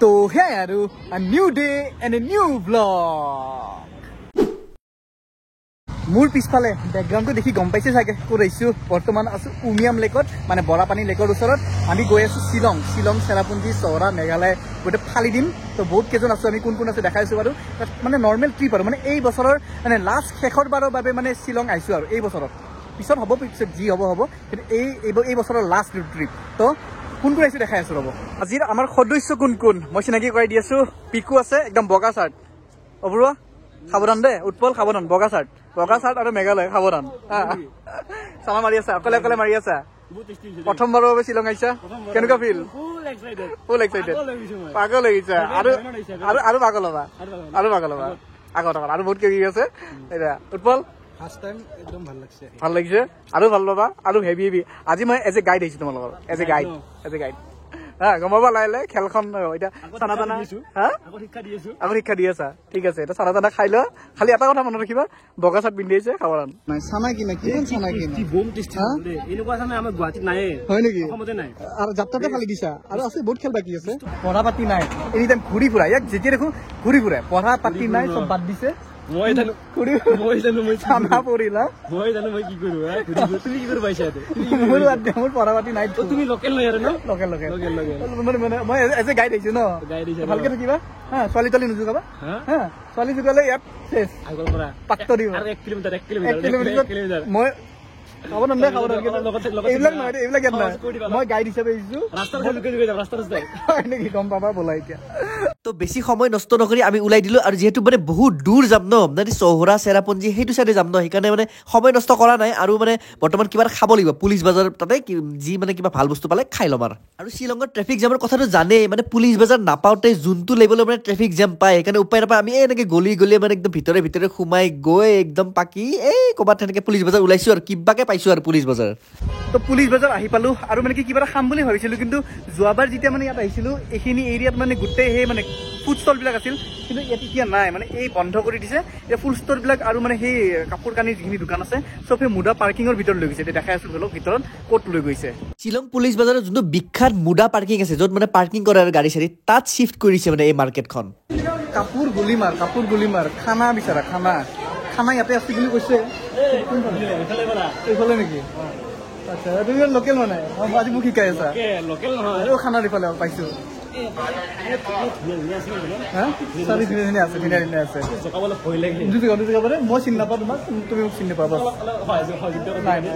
তো হ্যাঁ আৰু a new day and a new vlog মোৰ পিছফালে ব্যাকগ্ৰাউণ্ডটো দেখি গম পাইছে চাগে ক'ত আহিছো বৰ্তমান আছো উমিয়াম লেকত মানে বৰাপানী লেকৰ ওচৰত আমি গৈ আছো শিলং চেৰাপুঞ্জী চহৰা মেঘালয় গোটেই ফালি দিম তো বহুত কেইজন আছো আমি কোন আছে দেখাইছো বাৰু মানে নৰ্মেল ট্ৰিপ আৰু মানে এই বছৰৰ মানে লাষ্ট শেষৰ বাৰৰ বাবে মানে শিলং আহিছো আৰু এই বছৰত পিছত হ'ব পিছত যি হ'ব কিন্তু এই বছৰৰ লাষ্ট ট্ৰিপ তো কোন আহিছো দেখাই আছো ৰ'ব আজিৰ আমাৰ সদস্য কোন মই চিনাকি কৰাই দি আছো পিকু আছে একদম বগা চাৰ্ট অবৰুৱা সাৱধান দে উৎপল সাৱধান বগা চাৰ্ট আৰু মেঘালয় সাৱধান চালা মাৰি আছা অকলে মাৰি আছা প্ৰথমবাৰৰ বাবে শ্বিলং আহিছা কেনেকুৱা ফিল ফুল এক্সাইটেড পাগল লাগিছে আৰু পাগল হ'বা আগত আৰু বহুত কিবা আছে এতিয়া উৎপল ভাল লাগিছে আৰু ভাল ল'বা আৰু হেভি আজি মই এজ এ গাইড আহিছো তোমালোকৰ এজ এ গাইড গম পাবা লাহে খেলখন এতিয়া চানা দানা আগত শিক্ষা দি আছা ঠিক আছে এতিয়া চানা দানা খাই লোৱা খালি এটা কথা মনত ৰাখিবা বগা চাৰ্ট পিন্ধি আহিছে খাবাৰান চানা কিনা কিমান চানা কিনা হয় নেকি আৰু যাত্ৰাতে খালি দিছা আৰু আছে বহুত খেল বাকী আছে পঢ়া পাতি নাই এনি টাইম ঘূৰি ফুৰা ইয়াক যেতিয়া দেখো ঘূৰি ফুৰে পঢ়া পাতি নাই চব বাদ দিছে মই জানো চানা পৰিলা মই জানো মই কি কৰো তুমি কি কৰিব পাইছা মোৰ পঢ়া পাতি নাই তুমি লোকেল নহয় আৰু ন লোকেল মানে মই এজ এ গাইড আহিছো ন ভালকে থাকিবা হা ছোৱালী তলি নুজুকাবা হা ছোৱালী জুকালে ইয়াত শেষ আগৰ পৰা পাত্তা দিব আৰু 1 কিলোমিটাৰ মই মই গাইড হিচাপে গম পাবা বলা এতিয়া তো বেছি সময় নষ্ট নকৰি আমি ওলাই দিলো আৰু যেহেতু মানে বহুত দূৰ যাম ন মানে চহৰা চেৰাপুঞ্জী সেইটো চাইডে যাম ন সেইকাৰণে মানে সময় নষ্ট কৰা নাই আৰু মানে বৰ্তমান কিবা খাব লাগিব পুলিচ বজাৰ তাতে যি মানে কিবা ভাল বস্তু পালে খাই ল'ম আৰু শ্বিলঙৰ ট্ৰেফিক জামৰ কথাটো জানেই মানে পুলিচ বজাৰ নাপাওঁতে যোনটো লেভেলৰ মানে ট্ৰেফিক জাম পায় সেইকাৰণে উপায় নাপায় আমি এনেকে গলি মানে একদম ভিতৰে সোমাই গৈ একদম পাকি ক'ৰবাত তেনেকে পুলিচ বজাৰ ওলাইছো আৰু কিবাকে পাইছো আৰু পুলিচ বজাৰ তো পুলিচ বজাৰ আহি পালো আৰু মানে কিবা এটা খাম বুলি ভাবিছিলো কিন্তু যোৱাবাৰ যেতিয়া মানে ইয়াত আহিছিলো এইখিনি এৰিয়াত মানে গোটেই সেই মানে ফুড ষ্টলবিলাক আছিল কিন্তু ইয়াত এতিয়া নাই মানে এই বন্ধ কৰি দিছে এতিয়া ফুড ষ্টলবিলাক আৰু মানে সেই কাপোৰ কানিৰ যিখিনি দোকান আছে চব সেই মুডা পাৰ্কিঙৰ ভিতৰত লৈ গৈছে দেখাই আছো ধৰক ভিতৰত ক'ত লৈ গৈছে শ্বিলং পুলিচ বজাৰৰ যোনটো বিখ্যাত মুডা পাৰ্কিং আছে য'ত মানে পাৰ্কিং কৰে আৰু গাড়ী চাৰি তাত শিফ্ট কৰিছে মানে এই মাৰ্কেটখন কাপোৰ গুলিমাৰ খানা বিচাৰা খানা ইয়াতে আছে বুলি কৈছে এইফালে নেকি আচ্ছা তুমি লোকেল মানে আজি মোক শিকাই আছা লোকেল নহয় খানাৰ ইফালে পাইছো মই চিনি নাপাওঁ তোমাক তুমি মোক চিনি নাপাবা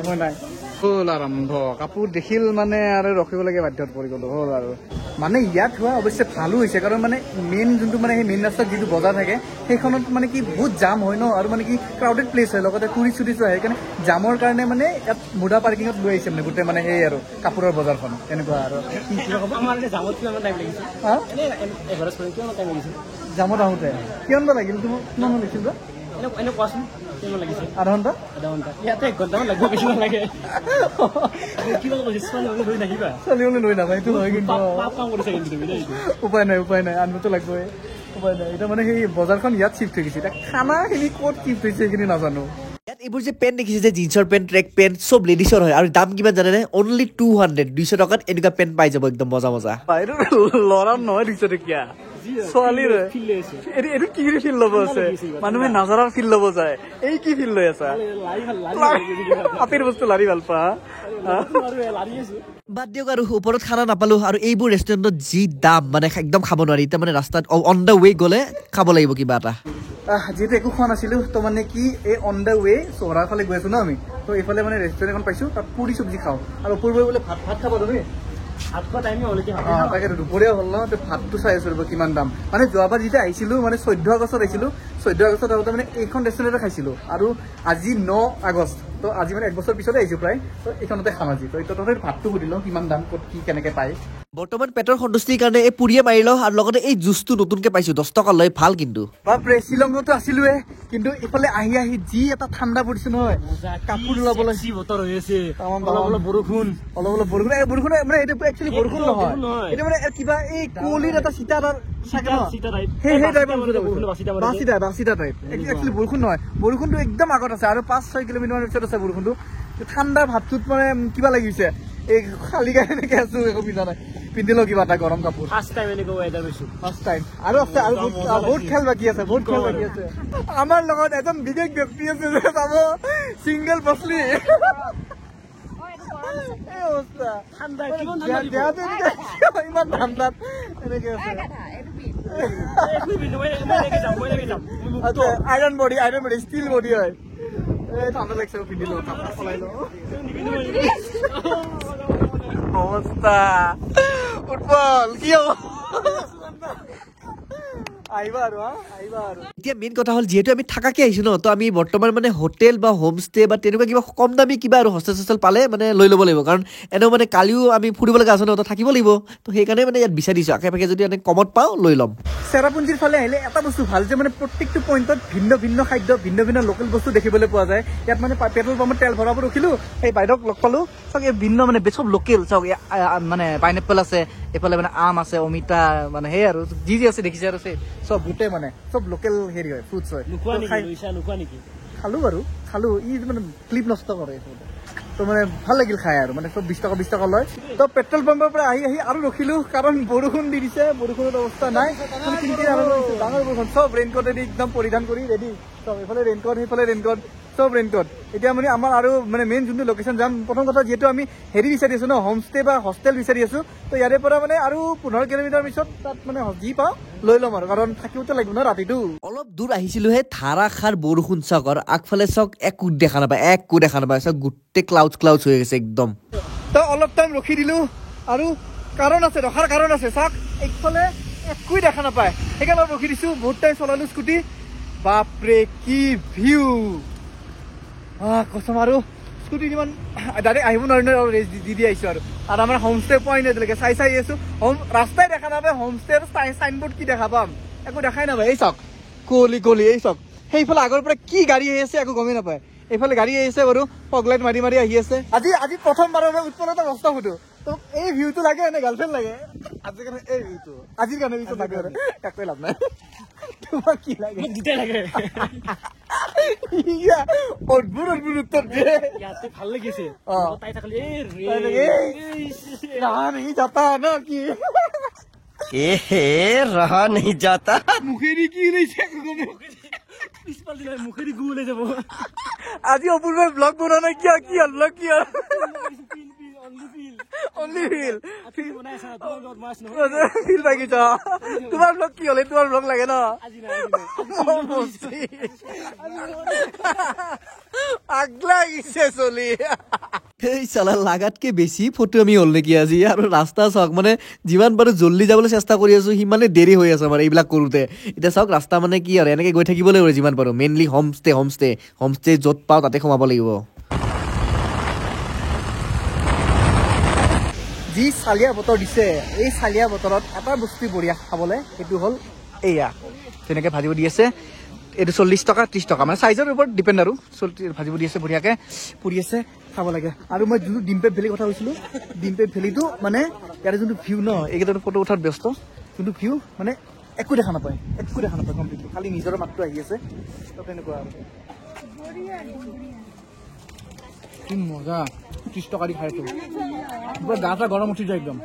মই নাই হ'ল আৰম্ভ কাপোৰ দেখিল মানে আৰু ৰখিবলৈকে বাধ্যত পৰি গ'লো হ'ল আৰু মানে ইয়াত হোৱা অৱশ্যে ভালো হৈছে কাৰণ মানে মেইন যোনটো মানে সেই মেইন ৰাস্তাত যিটো বজাৰ থাকে সেইখনত মানে কি বহুত জাম হয় ন আৰু মানে কি ক্ৰাউডেড প্লেচ হয় লগতে টুৰিষ্ট আহে সেইকাৰণে জামৰ কাৰণে মানে ইয়াত মুডা পাৰ্কিঙত লৈ আহিছে মানে গোটেই মানে সেই আৰু কাপোৰৰ বজাৰখন তেনেকুৱা আৰু জামত আহোঁতে কিমান বা লাগিল তুমি কিমান লাগিছিল বা আধা ঘণ্টা ইয়াতে 1 ঘণ্টামান লাগিব বেছি নালাগে চলিবলৈ লৈ নাপায় এইটো হয় কিন্তু উপায় নাই আনিবতো লাগিবই উপায় নাই এতিয়া মানে সেই বজাৰখন ইয়াত চিফ্ট হৈ গৈছে এতিয়া খানাখিনি ক'ত চিফ্ট হৈছে সেইখিনি নাজানো ইয়াত এইবোৰ যে পেণ্ট দেখিছে যে জিন্সৰ পেণ্ট ট্ৰেক পেণ্ট চব লেডিছৰ হয় আৰু দাম কিমান জানেনে অনলি 200 টকাত এনেকুৱা পেণ্ট পাই যাব একদম মজা এইটো ল'ৰাৰ নহয় 200 টকীয়া ছোৱালীৰে এইটো কি ফিল ল'ব আছে মানুহে নাজাৰাৰ ফিল ল'ব যায় এই কি ফিল লৈ আছা আপেৰ বস্তু লাৰি ভাল পা বাদ দিয়ক আৰু ওপৰত খানা নাপালো আৰু এইবোৰ ৰেষ্টুৰেণ্টত যি দাম মানে একদম খাব নোৱাৰি এতিয়া মানে ৰাস্তাত অন দ্য ৱে গ'লে খাব লাগিব কিবা এটা যিহেতু একো খোৱা নাছিলো তো মানে কি এই অন দ্য ৱে চহৰাৰ ফালে গৈ আছো ন আমি তো এইফালে মানে ৰেষ্টুৰেণ্ট এখন পাইছো তাত পুৰি চব্জি খাওঁ আৰু ওপৰলৈ বোলে ভাত খাব তুমি তাকেতো দুপৰীয়া হ'ল ন ভাতটো চাই আছো ৰ'ব কিমান দাম মানে যোৱাবাৰ যেতিয়া আহিছিলো মানে 14 আগষ্টত আহিছিলো 14 আগষ্টত আগতে মানে এইখন ৰেষ্টুৰেণ্টতে খাইছিলো আৰু আজি 9 আগষ্ট তো আজি মানে 1 বছৰ পিছতে আহিছো প্ৰায় তো এইখনতে খাম আজি তো এতিয়া তথাপি ভাতটো সুধিলো কিমান দাম ক'ত কি কেনেকে পায় বৰ্তমান পেটৰ সন্তুষ্টিৰ কাৰণে এই পুৰিয়ে মাৰি লওঁ আৰু লগতে এই জুচটো নতুনকে পাইছো 10 টকা লৈ ভাল কিন্তু বাপৰে শ্বিলঙতো আছিলোৱে কিন্তু এইফালে আহি যি এটা ঠাণ্ডা পৰিছে নহয় কাপোৰ ল'বলৈ যি বতৰ হৈ আছে অলপ বৰষুণ মানে এইটো একচুৱেলি বৰষুণ নহয় এইটো মানে কিবা এই কুঁৱলীৰ এটা চিটাৰ বাচিটা টাইপ একচুৱেলি বৰষুণ নহয় বৰষুণটো একদম আগত আছে আৰু 5-6 কিলোমিটাৰ পিছত আছে বৰষুণটো ঠাণ্ডা ভাৱটোত মানে কিবা লাগিছে এই খালি গায়ে এনেকে আছো একো পিন্ধা নাই পিন্ধি লওঁ কিবা এটা গৰম কাপোৰ ফাৰ্ষ্ট টাইম এনেকৈ ৱেডাৰ পাইছো ফাৰ্ষ্ট টাইম আৰু আছে আৰু বহুত খেল বাকী আছে বহুত খেল বাকী আছে আমাৰ লগত এজন বিশেষ ব্যক্তি আছে যে চাব ছিংগল বছলি এই অৱস্থা ঠাণ্ডা কিমান দেহাটো ইমান ঠাণ্ডাত এনেকে আছে আইৰণ বডি ষ্টিল বডি হয় এই ঠাণ্ডা লাগিছে পিন্ধি লওঁ কাপোৰ সলাই লওঁ অৱস্থা ফুটবল কি হ'ব আহিবা আৰু আহিবা আৰু এতিয়া মেইন কথা হ'ল যিহেতু আমি থাকাকে আহিছো ন তো আমি বৰ্তমান মানে হোটেল বা হোম ষ্টে বা তেনেকুৱা কিবা কম দামী কিবা আৰু হোষ্টেল চোষ্টেল পালে মানে লৈ ল'ব লাগিব কাৰণ এনেও মানে কালিও আমি ফুৰিব লগা আছো ন তো থাকিব লাগিব তো সেইকাৰণে মানে ইয়াত বিচাৰিছোঁ আশে পাশে যদি এনে কমত পাওঁ লৈ ল'ম চেৰাপুঞ্জীৰ ফালে আহিলে এটা বস্তু ভাল যে মানে প্ৰত্যেকটো পইণ্টত ভিন্ন ভিন্ন খাদ্য ভিন্ন ভিন্ন লোকেল বস্তু দেখিবলৈ পোৱা যায় ইয়াত মানে পেট্ৰল পাম্পত তেল ভৰাব ৰখিলোঁ সেই বাইদেউক লগ পালোঁ চাওক এই ভিন্ন মানে চব লোকেল চাওক মানে পাইনএপল আছে এইফালে মানে আম আছে অমিতা মানে সেই আৰু যি যি আছে দেখিছে আৰু চব গোটেই মানে চব লোকেল হেৰি হয় ফ্ৰুটছ হয় খালোঁ বাৰু খালোঁ ই মানে ক্লিপ নষ্ট কৰে তো মানে ভাল লাগিল খাই আৰু মানে চব 20 টকা লয় তো পেট্ৰল পাম্পৰ পৰা আহি আৰু ৰখিলোঁ কাৰণ বৰষুণ দি দিছে বৰষুণৰ অৱস্থা নাই ডাঙৰ বৰষুণ চব ৰেইনকোট ৰেডি একদম পৰিধান কৰি ৰেডি চব এইফালে ৰেইনকোট সেইফালে ৰেইনকোট চব ৰেইনকোট এতিয়া মানে আমাৰ আৰু মানে মেইন যোনটো লোকেশ্যন যাম প্ৰথম কথা যিহেতু আমি হেৰি বিচাৰি আছোঁ ন হোমষ্টে বা হোষ্টেল বিচাৰি আছোঁ তো ইয়াৰে পৰা মানে আৰু 15 কিলোমিটাৰ পিছত তাত মানে যি পাওঁ লৈ ল'ম আৰু কাৰণ থাকিবতো লাগিব ন ৰাতিটো অলপ দূৰ আহিছিলোহে ধাৰাসাৰ বৰষুণ চাওক আৰু আগফালে চাওক একো দেখা নাপায় চাওক গোটেই ক্লাউডছ হৈ গৈছে একদম তো অলপ টাইম ৰখি দিলোঁ আৰু কাৰণ আছে ৰখাৰ কাৰণ আছে চাওক একফালে একোৱে দেখা নাপায় সেইকাৰণে অলপ ৰখি দিছোঁ বহুত টাইম চলালোঁ স্কুটি বাপৰে কি ভিউ কচম আৰু স্কুটি ইমান ডাইৰেক্ট আহিব নোৱাৰি আৰু ৰেষ্ট দি আহিছোঁ আৰু আমাৰ হোমষ্টে পোৱাই নাই এতিয়ালৈকে চাই আছোঁ ৰাস্তাই দেখা নাপায় হোমষ্টে চাইনবোৰ্ড কি দেখা পাম একো দেখাই নাপায় এই চাওক কুঁৱলী এই চাওক সেইফালে আগৰ পৰা কি গাড়ী আহি আছে একো গমেই নাপায় এইফালে গাড়ী আহিছে বাৰু ফগলাইট মাৰি আহি আছে আজি প্ৰথমবাৰৰ বাবে উৎপলতা মস্ত ফটো তো এই ভিউটো লাগে এনে গাৰ্লফ্ৰেণ্ড লাগে আজিৰ কাৰণে এই ভিউটো আজিৰ কাৰণে পিছত লাগে একোৱে লাভ নাই তোমাক কি লাগে দুটাই লাগে অদ্ভুত উত্তৰ দিয়ে ইয়াতে ভাল লাগিছে তাই থাকিলে ৰহা নেহি যাতা ন কি ৰহা নেহি যাতা মুখেৰি কি লৈছে পিছফাল দিলে মুখেদি গু ওলাই যাব আজি অপূৰ্বাই ব্লগ বনোৱা নাই কি হ'ল ব্লগ কি হ'ল অনলি ফিল লাগিছ তোমাৰ ব্লগ কি হ'লে তোমাৰ ব্লগ লাগে ন আগলা গিছে চলি এই চালা লাগাতকে বেছি ফটো আমি হ'ল নেকি আজি আৰু ৰাস্তা চাওক মানে যিমান পাৰো জল্দি যাবলৈ চেষ্টা কৰি আছো সিমানে দেৰি হৈ আছে আমাৰ এইবিলাক কৰোঁতে এতিয়া চাওক ৰাস্তা মানে কি আৰু এনেকে গৈ থাকিব লাগিব যিমান পাৰো মেইনলি হোমষ্টে য'ত পাওঁ তাতে সোমাব লাগিব যি চালিয়া বতৰ দিছে এই চালিয়া বতৰত এটা বস্তু বঢ়িয়া খাবলৈ সেইটো হ'ল এয়া তেনেকৈ ভাজিব দি আছে এইটো 40 টকা 30 টকা মানে চাইজৰ ওপৰত ডিপেণ্ড আৰু ভাজিব দি আছে বঢ়িয়াকৈ পুৰি আছে খাব লাগে আৰু মই যোনটো ডিম্পেপ ভেলীৰ কথা কৈছিলোঁ ডিম্পেপ ভেলীটো মানে ইয়াৰ যোনটো ভিউ ন এইকেইটা ফটো উঠাত ব্যস্ত যোনটো ভিউ মানে একো দেখা নাপায় কমপ্লিটলি খালি নিজৰ মাতটো আহি আছে তো তেনেকুৱা আৰু কি মজা 30 টকা দি খাইছোঁ গা চা গৰম উঠি যায় একদম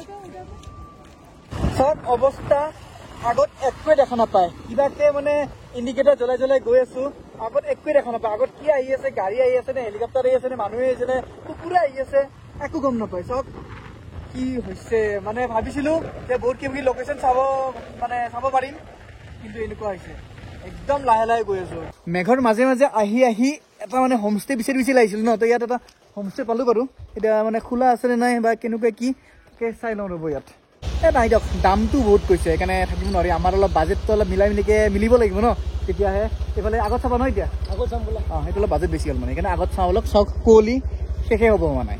চব অৱস্থা আগত একোৱে দেখা নাপায় কিবাকে মানে ইণ্ডিকেটৰ জ্বলাই গৈ আছো আগত একোৱে দেখা নাপায় আগত কি আহি আছে গাড়ী আহি আছে নে হেলিকপ্টাৰ আহি আছে নে মানুহে আহিছে নে কুকুৰে আহি আছে একো গম নাপায় চব কি হৈছে মানে ভাবিছিলো যে বহুত কিবা লোকেশ্যন চাব পাৰিম কিন্তু এনেকুৱা হৈছে একদম লাহে গৈ আছো মেঘৰ মাজে আহি এটা মানে হোমষ্টে বিচাৰি আহিছিল ন তো ইয়াত এটা হোমষ্টে পালোঁ বাৰু এতিয়া মানে খোলা আছে নে নাই বা কেনেকুৱা কি তাকে চাই লওঁ ৰ'ব ইয়াত নাই দিয়ক দামটো বহুত কৈছে সেইকাৰণে থাকিব নোৱাৰি আমাৰ অলপ বাজেটটো অলপ মিলিব লাগিব ন তেতিয়াহে এইফালে আগত চাবা ন এতিয়া আগত চাম বোলা সেইটো অলপ বাজেট বেছি হ'ল মানে সেইকাৰণে আগত চাওঁ অলপ চাওক কুঁৱলী শেষে হ'ব মানে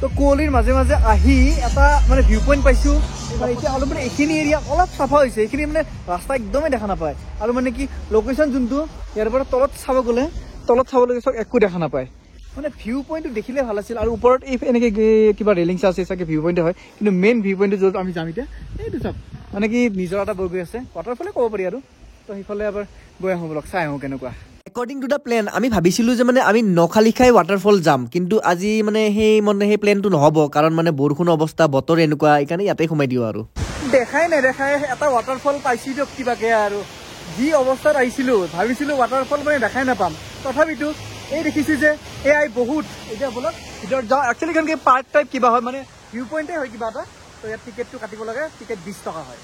তো কুঁৱলীৰ মাজে আহি এটা মানে ভিউ পইণ্ট পাইছোঁ এতিয়া অলপ মানে এইখিনি এৰিয়া অলপ চাফা হৈছে এইখিনি মানে ৰাস্তা একদমেই দেখা নাপায় আৰু মানে কি লোকেশ্যন যোনটো ইয়াৰ পৰা তলত চাবলৈ চাওক একো দেখা নাপায় মানে ভিউ পইণ্টটো দেখিলে ভাল আছিল আৰু ওপৰত এই এনেকৈ কিবা ৰেলিংছ আছে চাগে ভিউ পইণ্টে হয় কিন্তু মেইন ভিউ পইণ্টটো য'ত আমি যাম এতিয়া এইটো চাওক মানে কি নিজৰ এটা বৈ গৈ আছে ৱাটাৰফলে ক'ব পাৰি আৰু তো সেইফালে এবাৰ গৈ আহোঁ বলক চাই আহোঁ কেনেকুৱা একৰ্ডিং টু দ্য প্লেন আমি ভাবিছিলোঁ যে মানে আমি নখালিখাই ৱাটাৰফল যাম কিন্তু আজি মানে সেই প্লেনটো নহ'ব কাৰণ মানে বৰষুণৰ অৱস্থা বতৰ এনেকুৱা সেইকাৰণে ইয়াতে সোমাই দিওঁ আৰু দেখাই নেদেখাই এটা ৱাটাৰফল পাইছোঁ দিয়ক কিবাকে আৰু যি অৱস্থাত আহিছিলোঁ ভাবিছিলোঁ ৱাটাৰফল মানে দেখাই নাপাম তথাপিতো এই দেখিছোঁ যে এয়াই বহুত এতিয়া বলক ভিতৰত যাওঁ একচুৱেলি কাৰণ কি পাৰ্ক টাইপ কিবা হয় মানে ভিউ পইণ্টেই হয় কিবা এটা তো ইয়াত টিকেটটো কাটিব লাগে টিকেট 20 টকা হয়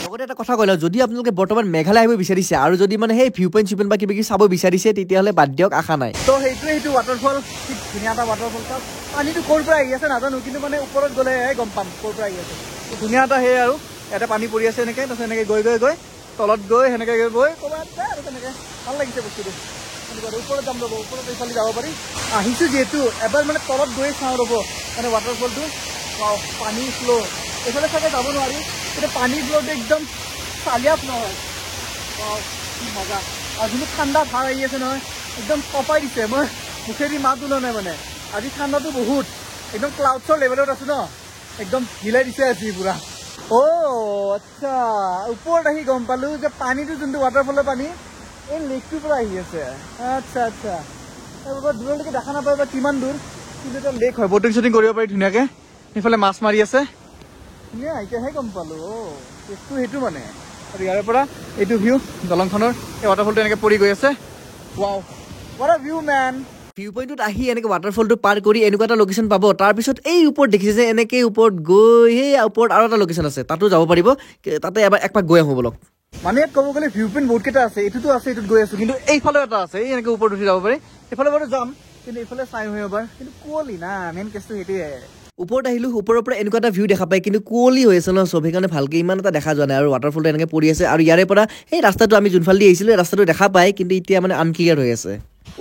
লগতে এটা কথা কৈ লওঁ যদি আপোনালোকে বৰ্তমান মেঘালয় আহিব বিচাৰিছে আৰু যদি মানে সেই ভিউ পইণ্ট বা কিবা কিবি চাব বিচাৰিছে তেতিয়াহ'লে বাদ দিয়ক আশা নাই তো সেইটো ৱাটাৰফল কি ধুনীয়া এটা ৱাটাৰফল তাত পানীটো ক'ৰ পৰা আহি আছে নাজানো কিন্তু মানে ওপৰত গ'লেহে গম পাম ক'ৰ পৰা আহি আছে ধুনীয়া এটা সেই আৰু ইয়াতে পানী পৰি আছে এনেকৈ তাৰপিছত এনেকৈ গৈ তলত গৈ সেনেকৈ গৈ ক'ৰবাত আৰু তেনেকৈ ভাল লাগিছে বস্তুটো ওপৰত যাম ৰ'ব ওপৰত এইফালে যাব পাৰি আহিছোঁ যিহেতু এবাৰ মানে তলত গৈ চাওঁ ৰ'ব মানে ৱাটাৰফলটো পানী ফ্ল' এইফালে চাগে যাব নোৱাৰি কিন্তু পানী ফ্ল'টো একদম চালিয়া ফ্ল' হয় কি মজা আৰু যোনটো ঠাণ্ডা ভাৰ আহি আছে নহয় একদম কপাই দিছে মই মুখেদি মাত ওলোৱা নাই মানে আজি ঠাণ্ডাটো বহুত একদম ক্লাউডছৰ লেভেলত আছোঁ ন একদম হিলাই দিছে আজি পুৰা আচ্ছা ওপৰত আহি গম পালোঁ যে পানীটো যোনটো ৱাটাৰফলৰ পানী এই লেকটোৰ পৰা আহি আছে আচ্ছা দূৰলৈকে দেখা নাপায় বা কিমান দূৰ কিন্তু এটা লেক হয় বটিং শ্বটিং কৰিব পাৰি ধুনীয়াকৈ সেইফালে মাছ মাৰি আছে ধুনীয়া এতিয়াহে গম পালোঁ কেছটো সেইটো মানে আৰু ইয়াৰ পৰা এইটো ভিউ দলংখনৰ এই ৱাটাৰফলটো এনেকৈ পৰি গৈ আছে wow what a view man view পইণ্টত আহি এনেকৈ ৱাটাৰফলটো পাৰ কৰি এনেকুৱা এটা লোকেশ্যন পাব তাৰপিছত এই ওপৰত দেখিছে যে এনেকৈ ওপৰত গৈ সেই ওপৰত আৰু এটা লোকেশ্যন আছে তাতো যাব পাৰিব তাতে এবাৰ একপাক গৈ আহোঁ বলক মানে ইয়াত ক'ব গ'লে ভিউ পইণ্ট বহুতকেইটা আছে এইটোতো আছে এইটোত গৈ আছোঁ কিন্তু এইফালেও এটা আছে এই এনেকৈ ওপৰত উঠি যাব পাৰি এইফালে বাৰু যাম কিন্তু এইফালে চাই হৈ এবাৰ কিন্তু কুঁৱলী না মেইন কেছটো সেইটোৱে ওপৰত আহিলোঁ ওপৰৰ পৰা এনেকুৱা এটা ভিউ দেখা পায় কিন্তু কুঁৱলী হৈ আছে ন চব সেইকাৰণে ভালকৈ ইমান এটা দেখা যোৱা নাই আৰু ৱাটাৰফলটো এনেকৈ পৰি আছে আৰু ইয়াৰে পৰা সেই ৰাস্তাটো আমি যোনফালেদি আহিছিলোঁ এই ৰাস্তাটো দেখা পায় কিন্তু এতিয়া মানে আনক্লিয়াৰ হৈ আছে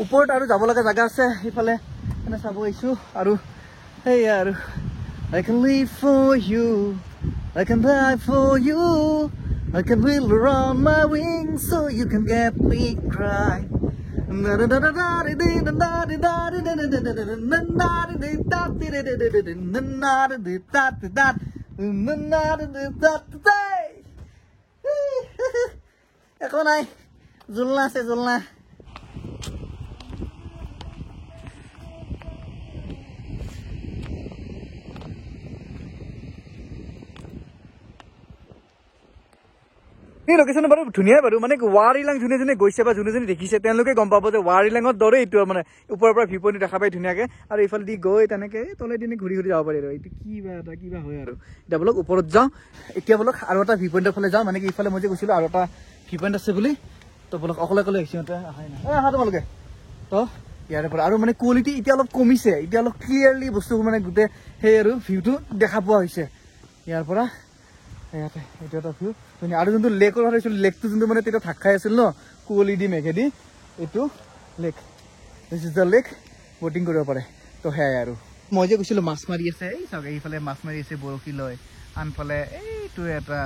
ওপৰত আৰু যাব লগা জেগা আছে সেইফালে মানে চাব আহিছোঁ আৰু সেয়া আৰু I can live for you I can die for you I can wheel around my wings so you can get me cry একো নাই জোলনা আছে জোলনা এই লোকেশ্যন বাৰু ধুনীয়া বাৰু মানে ৱাৰিলাং যোনে গৈছে বা যোনে দেখিছে তেওঁলোকে গম পাব যে ৱাৰিলাঙৰ দৰে এইটো মানে ওপৰৰ পৰা ভিউ পইণ্ট দেখা পাই ধুনীয়াকৈ আৰু এইফালে দি গৈ তেনেকৈ তলেদি ঘূৰি যাব পাৰি আৰু এইটো কিবা হয় আৰু এতিয়া বোলক ওপৰত যাওঁ এতিয়া বোলক আৰু এটা ভিউ পইণ্টৰ ফালে যাওঁ মানে কি ইফালে মই যে কৈছিলোঁ আৰু এটা ভিউ পইণ্ট আছে বুলি তো বোলক অকলে আহিছোঁ সিহঁতে আহাই নাই আহা তোমালোকে তো ইয়াৰে পৰা আৰু মানে কোৱালিটি এতিয়া অলপ কমিছে এতিয়া অলপ ক্লিয়াৰলি বস্তুবোৰ মানে গোটেই সেই আৰু ভিউটো দেখা পোৱা হৈছে ইয়াৰ পৰা ইয়াতে এইটো এটা ভিউ ধুনীয়া আৰু যোনটো লেকৰ কথা কৈছিলোঁ লেকটো যোনটো মানে তেতিয়া ঢাক খাই আছিল ন কুঁৱলী দি মেঘেদি এইটো lake this is the lake boating কৰিব পাৰে তো সেয়াই আৰু মই যে কৈছিলোঁ মাছ মাৰি আছে এই চাওক এইফালে মাছ মাৰি আছে বৰশী লৈ আনফালে এইটো এটা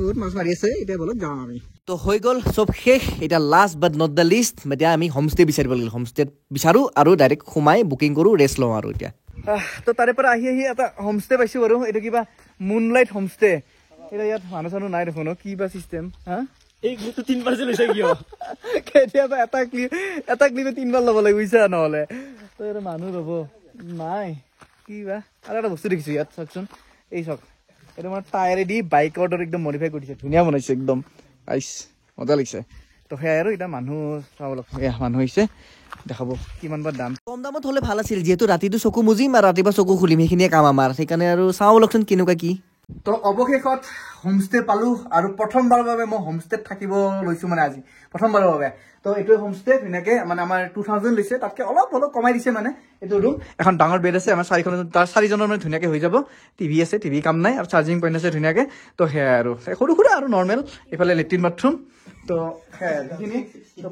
বহুত মাছ মাৰি আছে এতিয়া বলক যাওঁ আমি তো হৈ গ'ল চব শেষ এতিয়া last but not the least এতিয়া আমি হোমষ্টে বিচাৰিব লাগিল হোমষ্টেত বিচাৰোঁ আৰু ডাইৰেক্ট সোমাই বুকিং কৰোঁ ৰেষ্ট লওঁ আৰু এতিয়া তো তাৰে পৰা আহি এটা হোমষ্টে পাইছোঁ বাৰু এইটো কিবা মুনলাইট হোমষ্টে এতিয়া ইয়াত মানুহ চানুহ নাই দেখোন কিবা চিষ্টেম হা এই গ্ৰুপটো 3 বাৰ লৈছে কিয় কেতিয়াবা এটা ক্লিপে 3 বাৰ ল'ব লাগিব বুজিছা নহ'লে তো ইয়াতে মানুহ ৰ'ব নাই কিবা আৰু এটা বস্তু দেখিছোঁ ইয়াত চাওকচোন এই চাওক এইটো মানে টায়াৰেদি বাইকৰ দৰে একদম মডিফাই কৰি দিছে ধুনীয়া বনাইছে একদম আইচ মজা লাগিছে তো সেয়াই আৰু এতিয়া মানুহ চাব অলপ মানুহ আহিছে দেখাব কিমান বাৰ দাম কম দামত হ'লে ভাল আছিল যিহেতু ৰাতিটো চকু মুজিম আৰু ৰাতিপুৱা চকু খুলিম সেইখিনিয়ে কাম আমাৰ সেইকাৰণে আৰু চাওঁ অলপচোন কেনেকুৱা কি তো অৱশেষত হোমষ্টে পালোঁ আৰু প্ৰথমবাৰৰ বাবে মই হোমষ্টেত থাকিব লৈছোঁ মানে আজি প্ৰথমবাৰৰ বাবে তো এইটো হোমষ্টে ধুনীয়াকৈ মানে আমাৰ 2000 লৈছে তাতকৈ অলপ কমাই দিছে মানে এইটো ৰুম এখন ডাঙৰ বেড আছে আমাৰ 4জনৰ মানে ধুনীয়াকৈ হৈ যাব টিভি আছে টিভি কাম নাই আৰু চাৰ্জিং পইণ্ট আছে ধুনীয়াকৈ তো সেয়াই আৰু সৰু সুৰা আৰু নৰ্মেল এইফালে লেট্ৰিন বাথৰুম তো সেয়াই সেইখিনি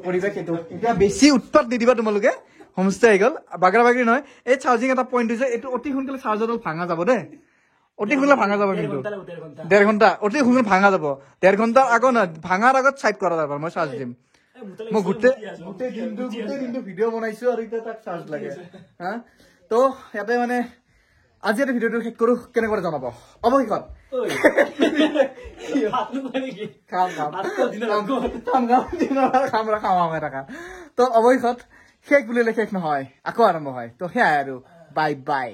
পৰিৱেশ এইটো এতিয়া বেছি উৎপাত নিদিবা তোমালোকে হোমষ্টে আহি গ'ল বাগৰা বাগৰি নহয় এই চাৰ্জিং এটা পইণ্ট হৈছে এইটো অতি সোনকালে চাৰ্জাৰডাল ভাঙা যাব দেই অতি সোনকালে ভাঙা যাব কিন্তু 1.5 ঘণ্টা অতি সোনকালে ভাঙা যাব 1.5 ঘণ্টাৰ আগত নহয় ভাঙাৰ আগত চাইড কৰা যাব মই চাৰ্জ দিম মই গোটেই দিনটো ভিডিঅ' বনাইছোঁ আৰু এতিয়া তাক চাৰ্জ লাগে হা তো তো ইয়াতে মানে আজি এটা ভিডিঅ'টো শেষ কৰোঁ কেনেকৈ জনাব অৱশেষত তো অৱশেষত শেষ বুলিলে শেষ নহয় আকৌ আৰম্ভ হয় তো সেয়াই আৰু বাই বাই